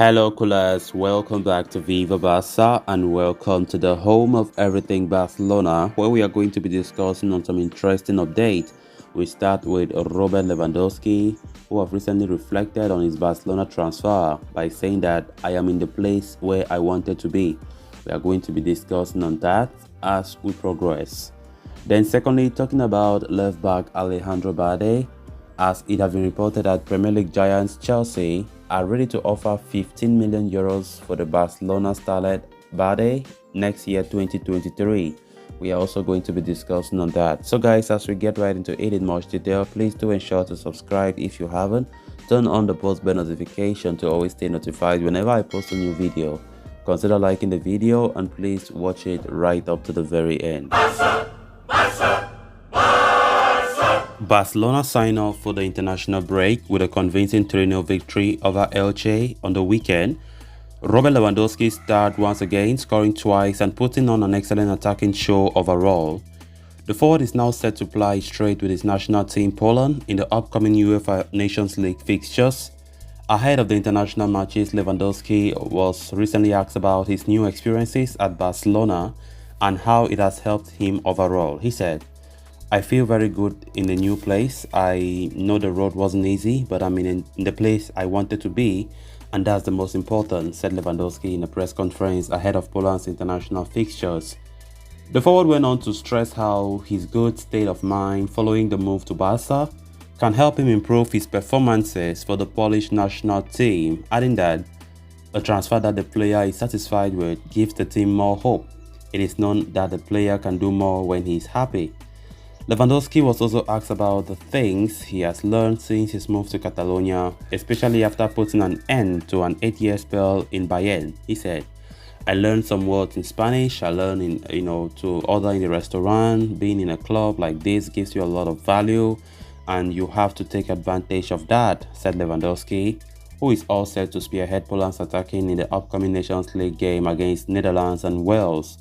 Hello, coolers. Welcome back to Viva Barca and welcome to the home of everything Barcelona, where we are going to be discussing on some interesting updates. We start with Robert Lewandowski, who have recently reflected on his Barcelona transfer by saying that I am in the place where I wanted to be. We are going to be discussing on that as we progress. Then secondly, talking about left back Alejandro Balde, as it has been reported that Premier League giants Chelsea are ready to offer 15 million euros for the Barcelona starlet Balde next year 2023. We are also going to be discussing on that. So guys, as we get right into it in much detail, please do ensure to subscribe if you haven't. Turn on the post bell notification to always stay notified whenever I post a new video. Consider liking the video and please watch it right up to the very end. Barcelona sign off for the international break with a convincing 3-0 victory over Elche on the weekend. Robert Lewandowski starred once again, scoring twice and putting on an excellent attacking show overall. The forward is now set to ply straight with his national team Poland in the upcoming UEFA Nations League fixtures. Ahead of the international matches, Lewandowski was recently asked about his new experiences at Barcelona and how it has helped him overall. He said, "I feel very good in the new place. I know the road wasn't easy, but I'm in the place I wanted to be, and that's the most important," said Lewandowski in a press conference ahead of Poland's international fixtures. The forward went on to stress how his good state of mind following the move to Barca can help him improve his performances for the Polish national team, adding that a transfer that the player is satisfied with gives the team more hope. It is known that the player can do more when he is happy. Lewandowski was also asked about the things he has learned since his move to Catalonia, especially after putting an end to an 8-year spell in Bayern. He said, "I learned some words in Spanish. I learned to order in the restaurant. Being in a club like this gives you a lot of value and you have to take advantage of that," said Lewandowski, who is all set to spearhead Poland's attacking in the upcoming Nations League game against Netherlands and Wales.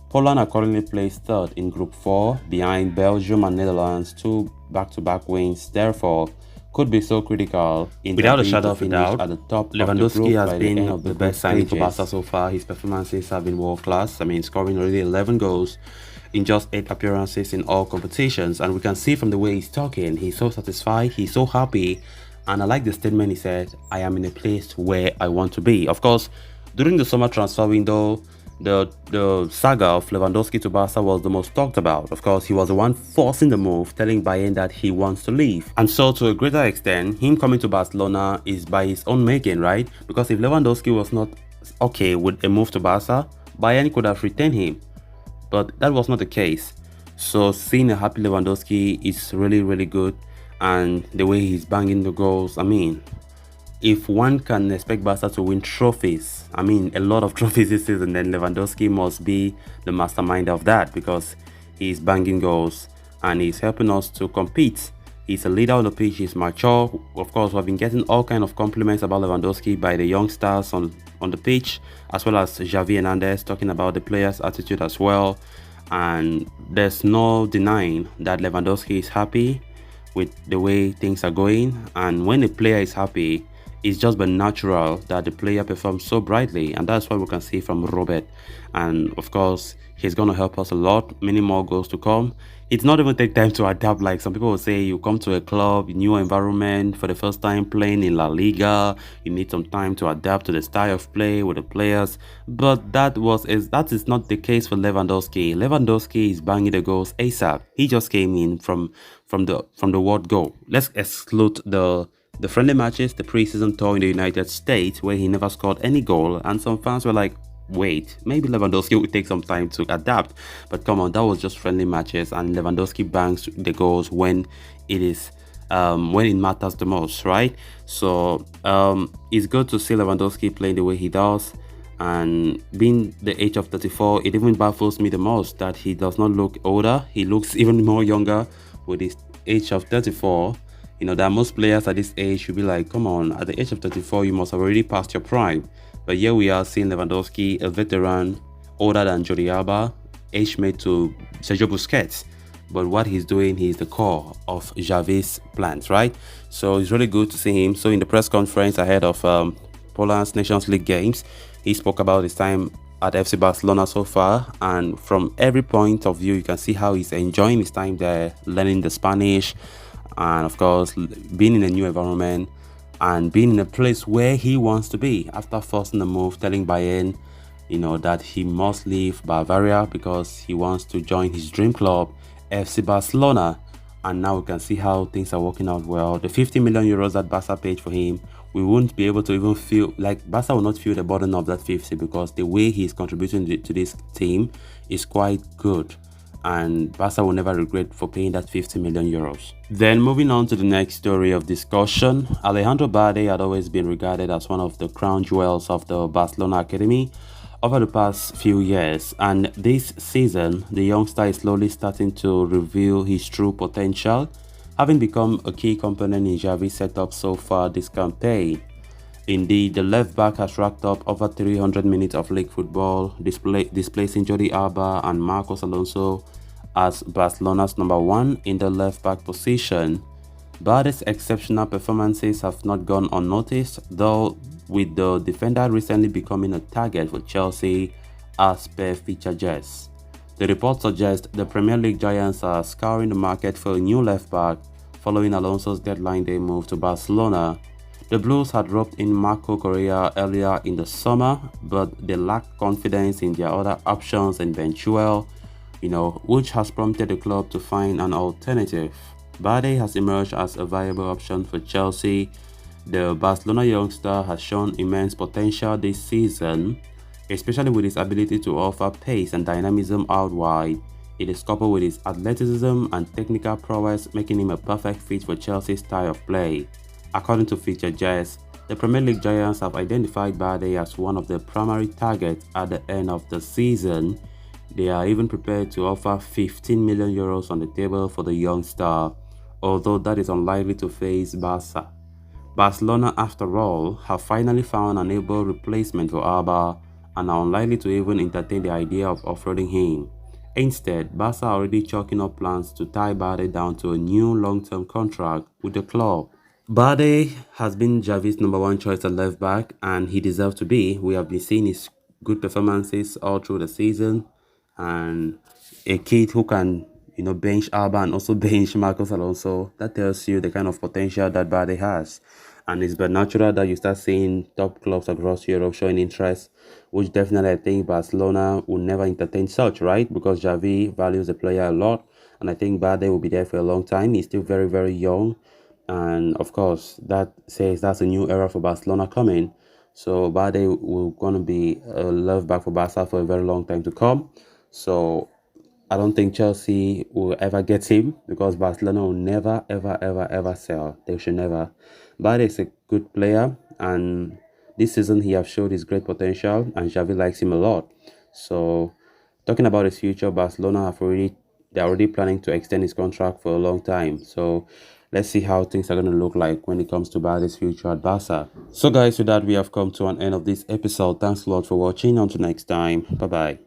Poland are currently placed third in Group 4 behind Belgium and Netherlands, two back-to-back wins, therefore could be so critical in without a shadow of a doubt. At the top, Lewandowski has been the best signing for Barca so far. His performances have been world class. Scoring already 11 goals in just 8 appearances in all competitions, and we can see from the way he's talking, he's so satisfied, he's so happy, and I like the statement he said, "I am in a place where I want to be." Of course, during the summer transfer window, the saga of Lewandowski to Barca was the most talked about. Of course, he was the one forcing the move, telling Bayern that he wants to leave. And so, to a greater extent, him coming to Barcelona is by his own making, right? Because if Lewandowski was not okay with a move to Barca, Bayern could have retained him. But that was not the case. So, seeing a happy Lewandowski is really, really good. And the way he's banging the goals, if one can expect Barca to win trophies, a lot of trophies this season, then Lewandowski must be the mastermind of that because he's banging goals and he's helping us to compete. He's a leader on the pitch, he's mature. Of course, we've been getting all kinds of compliments about Lewandowski by the youngsters on the pitch, as well as Xavi Hernandez talking about the player's attitude as well. And there's no denying that Lewandowski is happy with the way things are going. And when a player is happy, it's just been natural that the player performs so brightly, and that's what we can see from Robert. And of course, he's going to help us a lot. Many more goals to come. It's not even take time to adapt. Like some people will say, you come to a club, new environment, for the first time playing in La Liga, you need some time to adapt to the style of play with the players. But that is not the case for Lewandowski. Lewandowski is banging the goals ASAP. He just came in from the word go. Let's exclude the friendly matches, the preseason tour in the United States, where he never scored any goal, and some fans were like, wait, maybe Lewandowski will take some time to adapt. But come on, that was just friendly matches, and Lewandowski bangs the goals when it matters the most, right? So it's good to see Lewandowski playing the way he does. And being the age of 34, it even baffles me the most that he does not look older. He looks even more younger with his age of 34. That most players at this age should be like, come on, at the age of 34, you must have already passed your prime. But here we are seeing Lewandowski, a veteran, older than Jordi Alba, age mate to Sergio Busquets. But what he's doing, he's the core of Xavi's plans, right? So it's really good to see him. So in the press conference ahead of Poland's Nations League games. He spoke about his time at FC Barcelona so far, and from every point of view you can see how he's enjoying his time there, learning the Spanish, and of course being in a new environment and being in a place where he wants to be. After forcing the move, telling Bayern that he must leave Bavaria because he wants to join his dream club, FC Barcelona. And now we can see how things are working out well. The 50 million euros that Barca paid for him, we won't be able to even feel like Barca will not feel the burden of that 50 because the way he's contributing to this team is quite good. And Barca will never regret for paying that 50 million euros. Then moving on to the next story of discussion, Alejandro Balde had always been regarded as one of the crown jewels of the Barcelona academy over the past few years, and this season the youngster is slowly starting to reveal his true potential, having become a key component in Xavi's setup so far this campaign. Indeed, the left back has racked up over 300 minutes of league football, displacing Jordi Alba and Marcos Alonso as Barcelona's number one in the left back position. Balde's exceptional performances have not gone unnoticed, though, with the defender recently becoming a target for Chelsea as per Feature Jets. The report suggests the Premier League giants are scouring the market for a new left back following Alonso's deadline day move to Barcelona. The Blues had roped in Marco Correa earlier in the summer, but they lacked confidence in their other options in Ben Chilwell, which has prompted the club to find an alternative. Balde has emerged as a viable option for Chelsea. The Barcelona youngster has shown immense potential this season, especially with his ability to offer pace and dynamism out wide. It is coupled with his athleticism and technical prowess, making him a perfect fit for Chelsea's style of play. According to Feature Jets, the Premier League giants have identified Balde as one of their primary targets at the end of the season. They are even prepared to offer 15 million euros on the table for the young star, although that is unlikely to face Barca. Barcelona, after all, have finally found an able replacement for Alba and are unlikely to even entertain the idea of offloading him. Instead, Barca are already chalking up plans to tie Balde down to a new long-term contract with the club. Balde has been Xavi's number one choice at left back, and he deserves to be. We have been seeing his good performances all through the season, and a kid who can bench Alba and also bench Marcos Alonso. That tells you the kind of potential that Balde has. And it's but natural that you start seeing top clubs across Europe showing interest, which definitely I think Barcelona will never entertain such, right? Because Xavi values the player a lot, and I think Balde will be there for a long time. He's still very, very young, and of course that says that's a new era for Barcelona coming. So Balde will gonna be a left back for Barca for a very long time to come. So I don't think Chelsea will ever get him because Barcelona will never, ever, ever, ever sell. They should never. Balde is a good player, and this season he has showed his great potential, and Xavi likes him a lot. So, talking about his future, Barcelona they're already planning to extend his contract for a long time. So, let's see how things are going to look like when it comes to Balde's future at Barca. So, guys, with that, we have come to an end of this episode. Thanks a lot for watching. Until next time, bye bye.